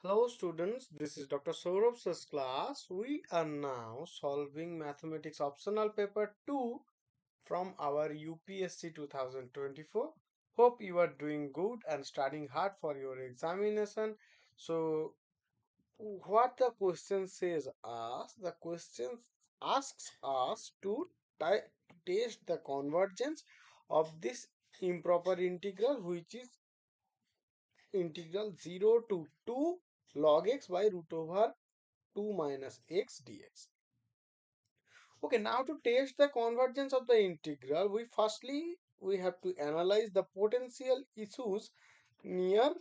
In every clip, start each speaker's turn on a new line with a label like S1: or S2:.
S1: Hello students, this is Dr. Sourav's class. We are now solving mathematics optional paper 2 from our UPSC 2024. Hope you are doing good and studying hard for your examination. So what the question says us, the question asks us to test the convergence of this improper integral, which is integral 0 to 2 log x by root over 2 minus x dx. Okay, now to test the convergence of the integral, we have to analyze the potential issues near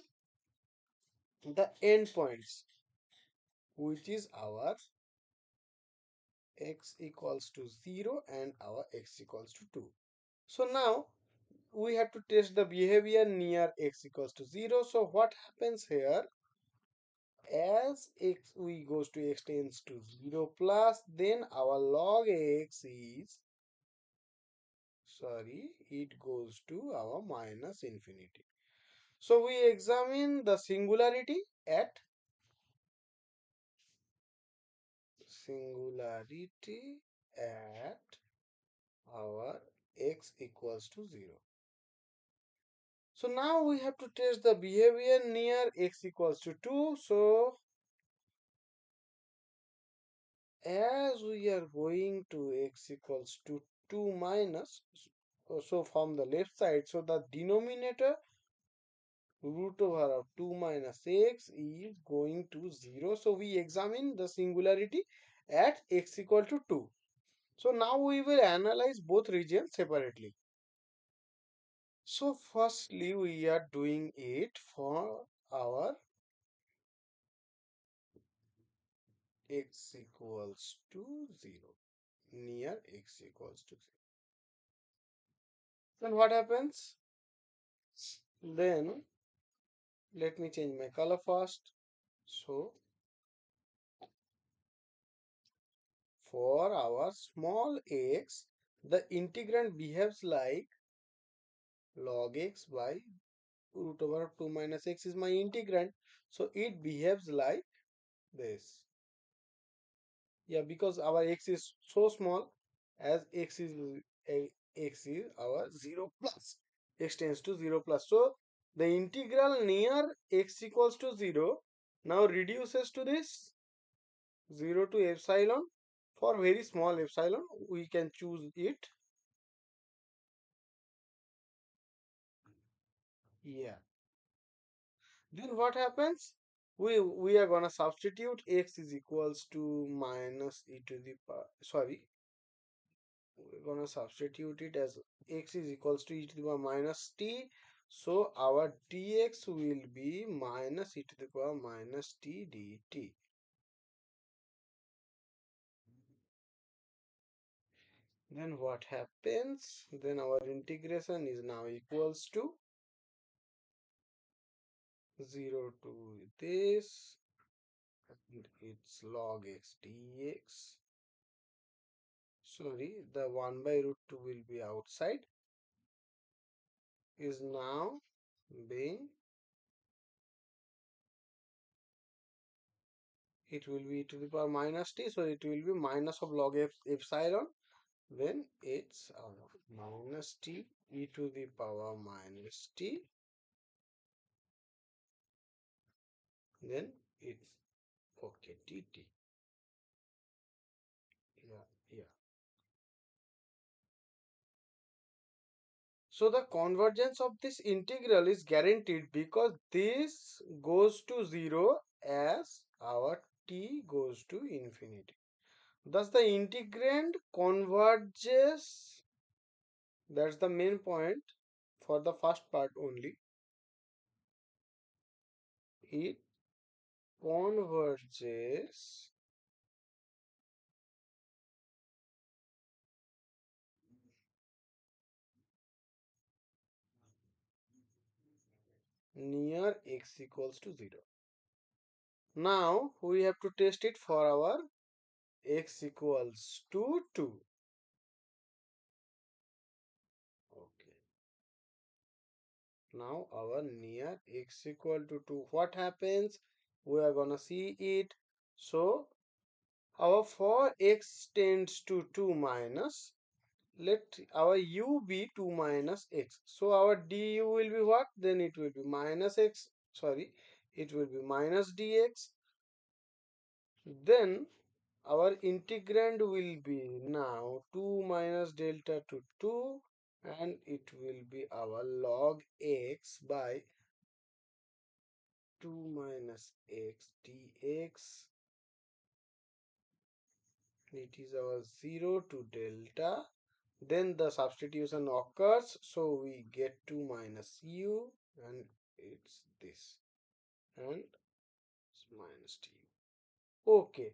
S1: the endpoints, which is our x equals to 0 and our x equals to 2. So now we have to test the behavior near x equals to 0. So what happens here? As x we goes to x tends to 0 plus, then our log x is, sorry, it goes to our minus infinity. So we examine the singularity at our x equals to 0. So now we have to test the behavior near x equals to 2. So as we are going to x equals to 2 minus, so from the left side, so the denominator root over of 2 minus x is going to 0. So we examine the singularity at x equal to 2. So now we will analyze both regions separately. So firstly we are doing it for our x equals to 0, near x equals to 0. Then what happens? Then let me change my color first. So for our small x, the integrand behaves like log x by root over of 2 minus x is my integrand. So it behaves like this. Yeah, because our x is so small, as x is our 0 plus. X tends to 0 plus. So the integral near x equals to 0 now reduces to this 0 to epsilon. For very small epsilon, we can choose it. Yeah. Then what happens? We are gonna substitute x is equals to minus e to the power. Sorry, we're gonna substitute it as x is equals to e to the power minus t. So our dx will be minus e to the power minus t dt. Then what happens? Then our integration is now equals to 0 to this, and it's log x dx. Sorry, the 1 by root 2 will be outside, is now being, it will be e to the power minus t, so it will be minus of log epsilon, then it's minus t e to the power minus t, then it's okay dt. Yeah, yeah. So the convergence of this integral is guaranteed because this goes to 0 as our t goes to infinity. Thus the integrand converges. That's the main point for the first part only. It converges near x equals to 0. Now we have to test it for our x equals to 2. Okay. Now our near x equal to 2. What happens? we are gonna see it. So our for x tends to 2 minus, let our u be 2 minus x. So our du will be what? Then it will be minus x, sorry, it will be minus dx. Then our integrand will be now 2 minus delta to 2, and it will be our log x by 2 minus x dx. It is our 0 to delta. Then the substitution occurs, so we get 2 minus u, and it's this, and it's minus du. Okay,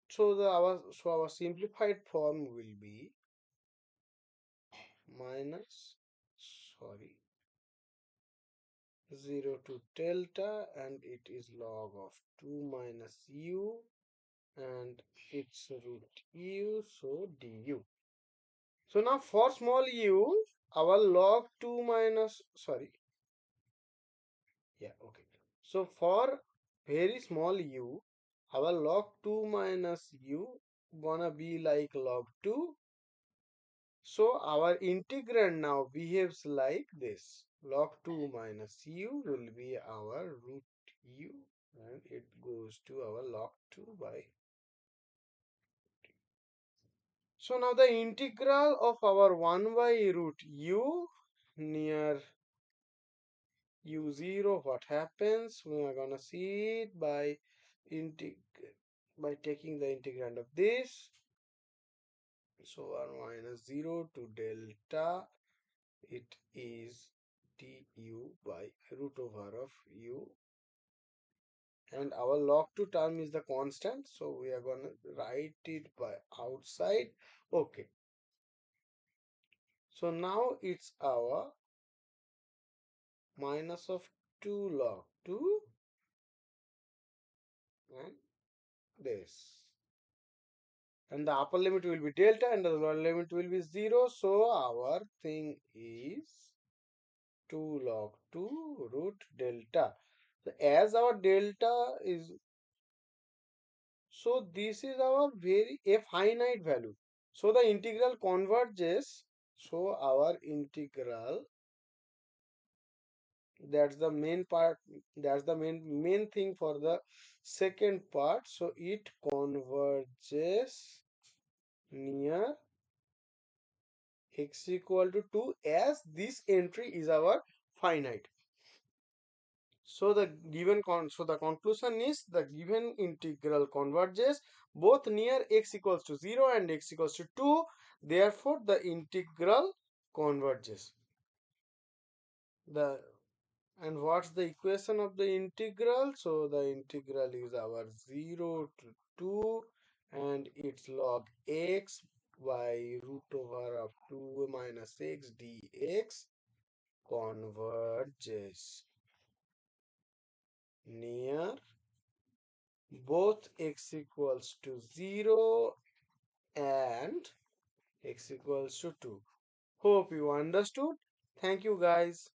S1: so our simplified form will be minus, sorry, 0 to delta, and it is log of 2 minus u, and it's root u, so du. So now for small u, our log 2 minus, sorry, yeah, okay. So for very small u, our log 2 minus u gonna be like log 2. So our integrand now behaves like this. Log 2 minus u will be our root u, and it goes to our log 2 by. So now the integral of our 1 by root u near u0, what happens? We are gonna see it by taking the integrand of this. So 1 minus 0 to delta, it is du by root over of u, and our log 2 term is the constant, so we are going to write it by outside. Okay, so now it's our minus of 2 log 2 and this, and the upper limit will be delta and the lower limit will be 0, so our thing is 2 log 2 root delta. So as our delta is, so this is our a finite value. So the integral converges. So our integral, that's the main part, that's the main thing for the second part. So it converges near x equal to 2, as this entry is our finite. So the conclusion is the given integral converges both near x equals to 0 and x equals to 2. Therefore, the integral converges. And what's the equation of the integral? So the integral is our 0 to 2, and it's log x by root over of 2 minus x dx converges near both x equals to 0 and x equals to 2. Hope you understood. Thank you guys.